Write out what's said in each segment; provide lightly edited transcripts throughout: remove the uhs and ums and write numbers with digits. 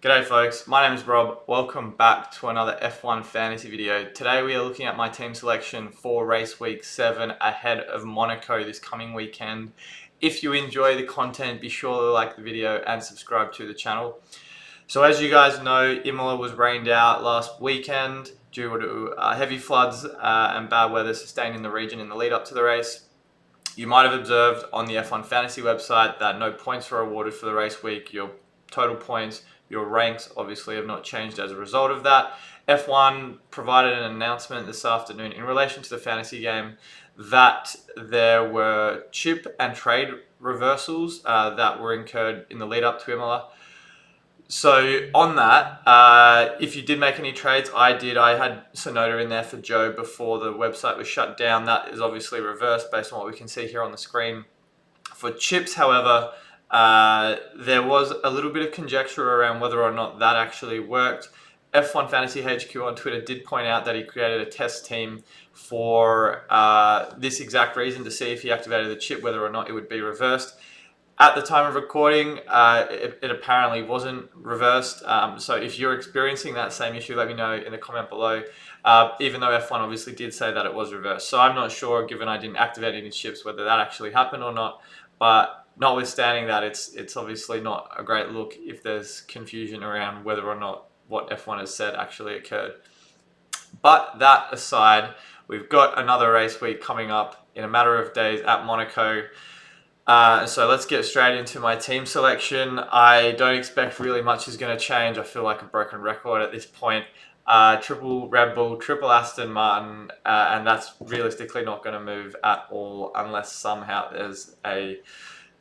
G'day folks, my name is Rob. Welcome back to another F1 fantasy video. Today we are looking at my team selection for race week 7 ahead of Monaco this coming weekend. If you enjoy the content, be sure to like the video and subscribe to the channel. So as you guys know, Imola was rained out last weekend due to heavy floods and bad weather sustained in the region in the lead up to the race. You might have observed on the F1 Fantasy website that no points were awarded for the race week. Your total points, your ranks obviously have not changed as a result of that. F1 provided an announcement this afternoon in relation to the fantasy game that there were chip and trade reversals that were incurred in the lead up to Imola. So on that, if you did make any trades, I did. I had Sonoda in there for Joe before the website was shut down. That is obviously reversed based on what we can see here on the screen. For chips, however, there was a little bit of conjecture around whether or not that actually worked. F1 Fantasy HQ on Twitter did point out that he created a test team for this exact reason, to see if he activated the chip, whether or not it would be reversed. At the time of recording, it apparently wasn't reversed. So if you're experiencing that same issue, let me know in the comment below. Even though F1 obviously did say that it was reversed. So I'm not sure, given I didn't activate any chips, whether that actually happened or not. But notwithstanding that, it's obviously not a great look if there's confusion around whether or not what F1 has said actually occurred. But that aside, we've got another race week coming up in a matter of days at Monaco. So let's get straight into my team selection. I don't expect really much is going to change. I feel like a broken record at this point. Triple Red Bull, triple Aston Martin, and that's realistically not going to move at all unless somehow there's a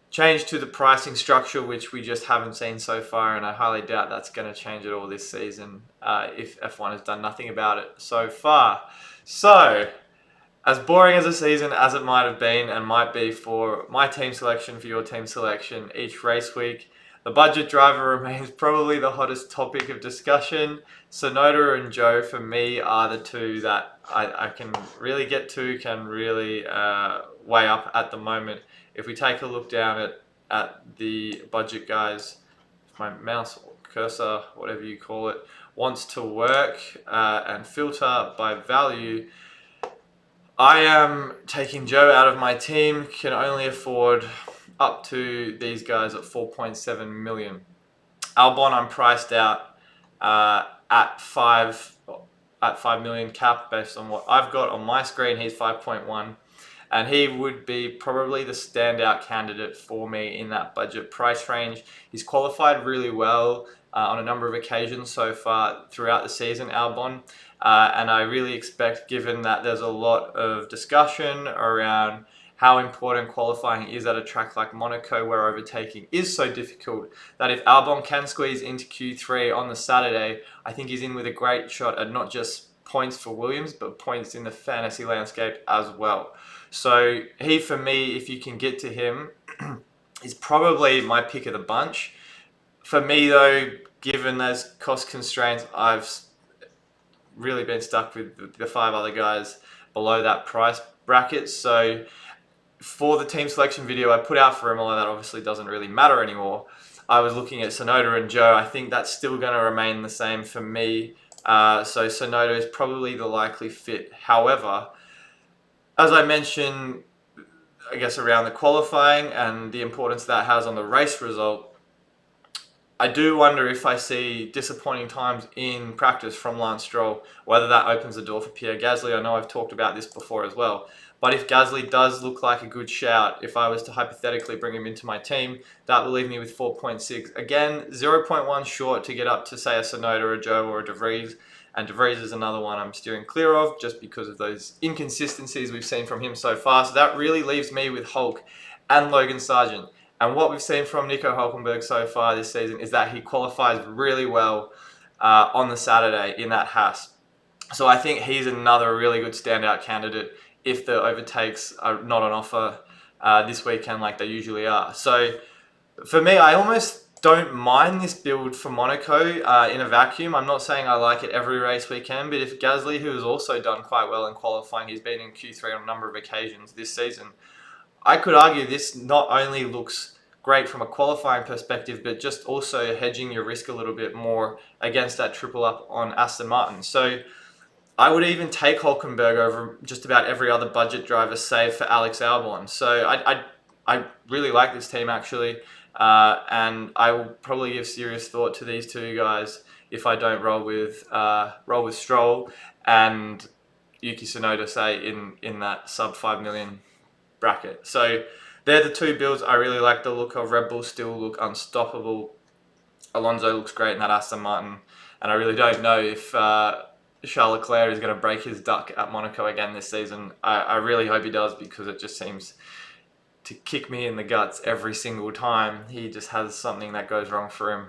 change to the pricing structure, which we just haven't seen so far, and I highly doubt that's going to change at all this season if F1 has done nothing about it so far. So, as boring as a season as it might have been and might be for my team selection, for your team selection each race week, the budget driver remains probably the hottest topic of discussion. Sonoda and Joe, for me, are the two that I can really get to, can really weigh up at the moment. If we take a look down at the budget guys, if my mouse or cursor, whatever you call it, wants to work and filter by value, I am taking Joe out of my team, can only afford up to these guys at 4.7 million. Albon, I'm priced out at 5 million cap based on what I've got on my screen. He's 5.1, and he would be probably the standout candidate for me in that budget price range. He's qualified really well on a number of occasions so far throughout the season, Albon. And I really expect, given that there's a lot of discussion around how important qualifying is at a track like Monaco, where overtaking is so difficult, that if Albon can squeeze into Q3 on the Saturday, I think he's in with a great shot at not just points for Williams, but points in the fantasy landscape as well. So he, for me, if you can get to him, is probably my pick of the bunch. For me though, given those cost constraints, I've really been stuck with the 5 other guys below that price bracket. So for the team selection video I put out for Imola, that obviously doesn't really matter anymore. I was looking at Sonoda and Joe. I think that's still going to remain the same for me. So Sonoda is probably the likely fit. However, as I mentioned, I guess around the qualifying and the importance that has on the race result, I do wonder if I see disappointing times in practice from Lance Stroll, whether that opens the door for Pierre Gasly. I know I've talked about this before as well. But if Gasly does look like a good shout, if I was to hypothetically bring him into my team, that will leave me with 4.6. Again, 0.1 short to get up to, say, a Sonoda, a Joe, or a De Vries. And De Vries is another one I'm steering clear of, just because of those inconsistencies we've seen from him so far. So that really leaves me with Hulk and Logan Sargent. And what we've seen from Nico Hülkenberg so far this season is that he qualifies really well on the Saturday in that Haas. So I think he's another really good standout candidate if the overtakes are not on offer this weekend like they usually are. So for me, I almost don't mind this build for Monaco in a vacuum. I'm not saying I like it every race weekend, but if Gasly, who has also done quite well in qualifying, he's been in Q3 on a number of occasions this season, I could argue this not only looks great from a qualifying perspective, but just also hedging your risk a little bit more against that triple up on Aston Martin. So I would even take Hulkenberg over just about every other budget driver, save for Alex Albon. So I really like this team actually, and I will probably give serious thought to these two guys if I don't roll with Stroll and Yuki Tsunoda, say in that sub 5 million bracket. So they're the two builds I really like the look of. Red Bull still look unstoppable. Alonso looks great in that Aston Martin, and I really don't know if Charles Leclerc is going to break his duck at Monaco again this season. I really hope he does, because it just seems to kick me in the guts every single time he just has something that goes wrong for him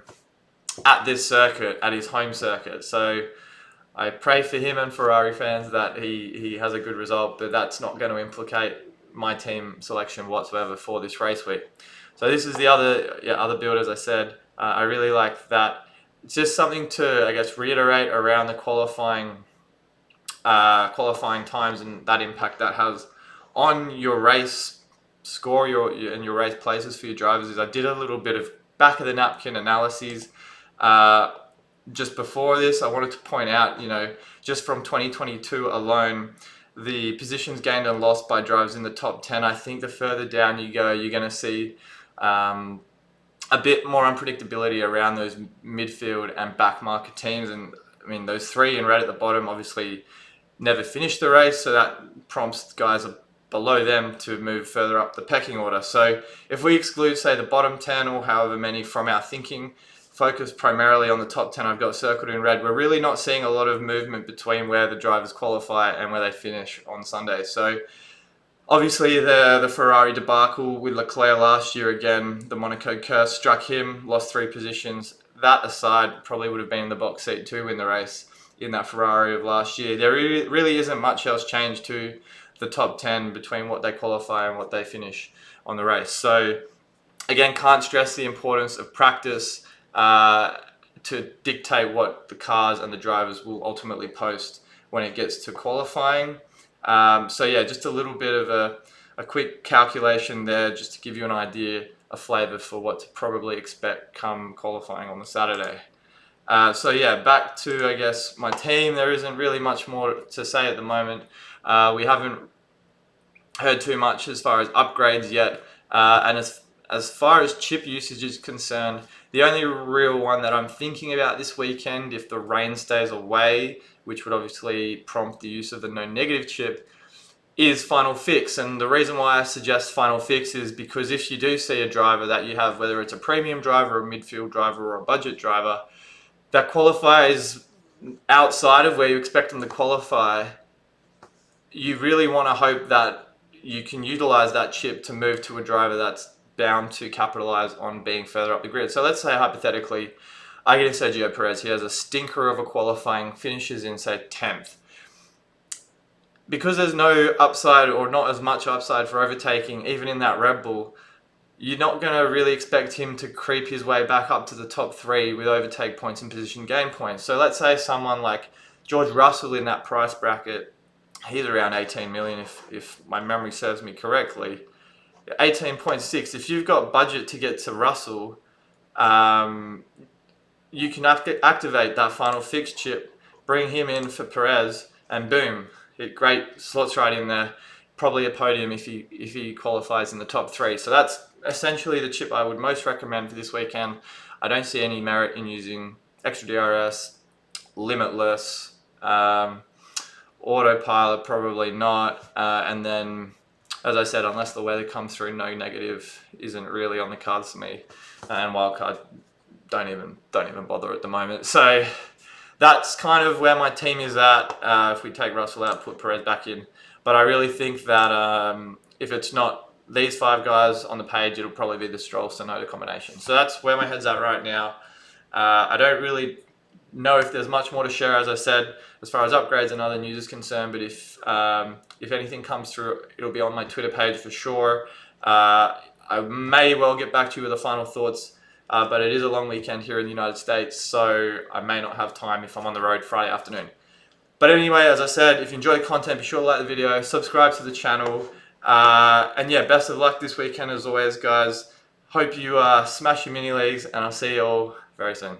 at this circuit, at his home circuit. So I pray for him and Ferrari fans that he has a good result, but that's not going to implicate my team selection whatsoever for this race week. So this is the other build, as I said. I really like that. It's just something to, I guess, reiterate around the qualifying times and that impact that has on your race score and your race places for your drivers. Is I did a little bit of back of the napkin analyses just before this. I wanted to point out, just from 2022 alone, the positions gained and lost by drivers in the top 10. I think the further down you go, you're going to see a bit more unpredictability around those midfield and back market teams. And I mean, those three in red at the bottom obviously never finished the race, so that prompts guys below them to move further up the pecking order. So if we exclude, say, the bottom 10 or however many from our thinking, focus primarily on the top 10 I've got circled in red, we're really not seeing a lot of movement between where the drivers qualify and where they finish on Sunday. So obviously the Ferrari debacle with Leclerc last year, again, the Monaco curse struck him, lost 3 positions. That aside, probably would have been in the box seat to win the race in that Ferrari of last year. There really isn't much else changed to the top 10 between what they qualify and what they finish on the race. So again, can't stress the importance of practice to dictate what the cars and the drivers will ultimately post when it gets to qualifying. So yeah, just a little bit of a quick calculation there, just to give you an idea, a flavour for what to probably expect come qualifying on the Saturday. So yeah, back to, I guess, my team. There isn't really much more to say at the moment. We haven't heard too much as far as upgrades yet, and as far as chip usage is concerned, the only real one that I'm thinking about this weekend, if the rain stays away, which would obviously prompt the use of the no negative chip, is Final Fix. And the reason why I suggest Final Fix is because if you do see a driver that you have, whether it's a premium driver, a midfield driver, or a budget driver, that qualifies outside of where you expect them to qualify, you really want to hope that you can utilize that chip to move to a driver that's bound to capitalize on being further up the grid. So let's say hypothetically I get in Sergio Perez, he has a stinker of a qualifying, finishes in, say, 10th. Because there's no upside, or not as much upside for overtaking even in that Red Bull, you're not going to really expect him to creep his way back up to the top 3 with overtake points and position gain points. So let's say someone like George Russell in that price bracket, he's around 18 million if my memory serves me correctly. 18.6. If you've got budget to get to Russell, you can activate that Final Fix chip, bring him in for Perez, and boom, it great slots right in there. Probably a podium if he qualifies in the top 3. So that's essentially the chip I would most recommend for this weekend. I don't see any merit in using extra DRS, limitless, autopilot, probably not, and then, as I said, unless the weather comes through, no negative isn't really on the cards for me, and wildcard don't even bother at the moment. So that's kind of where my team is at. If we take Russell out, put Perez back in, but I really think that if it's not these 5 guys on the page, it'll probably be the Stroll Tsunoda combination. So that's where my head's at right now. I don't really know if there's much more to share, as I said, as far as upgrades and other news is concerned, but if anything comes through, it'll be on my Twitter page for sure. I may well get back to you with the final thoughts, but it is a long weekend here in the United States, so I may not have time if I'm on the road Friday afternoon. But anyway, as I said, if you enjoy the content, be sure to like the video, subscribe to the channel, and yeah, best of luck this weekend as always, guys. Hope you smash your mini leagues, and I'll see you all very soon.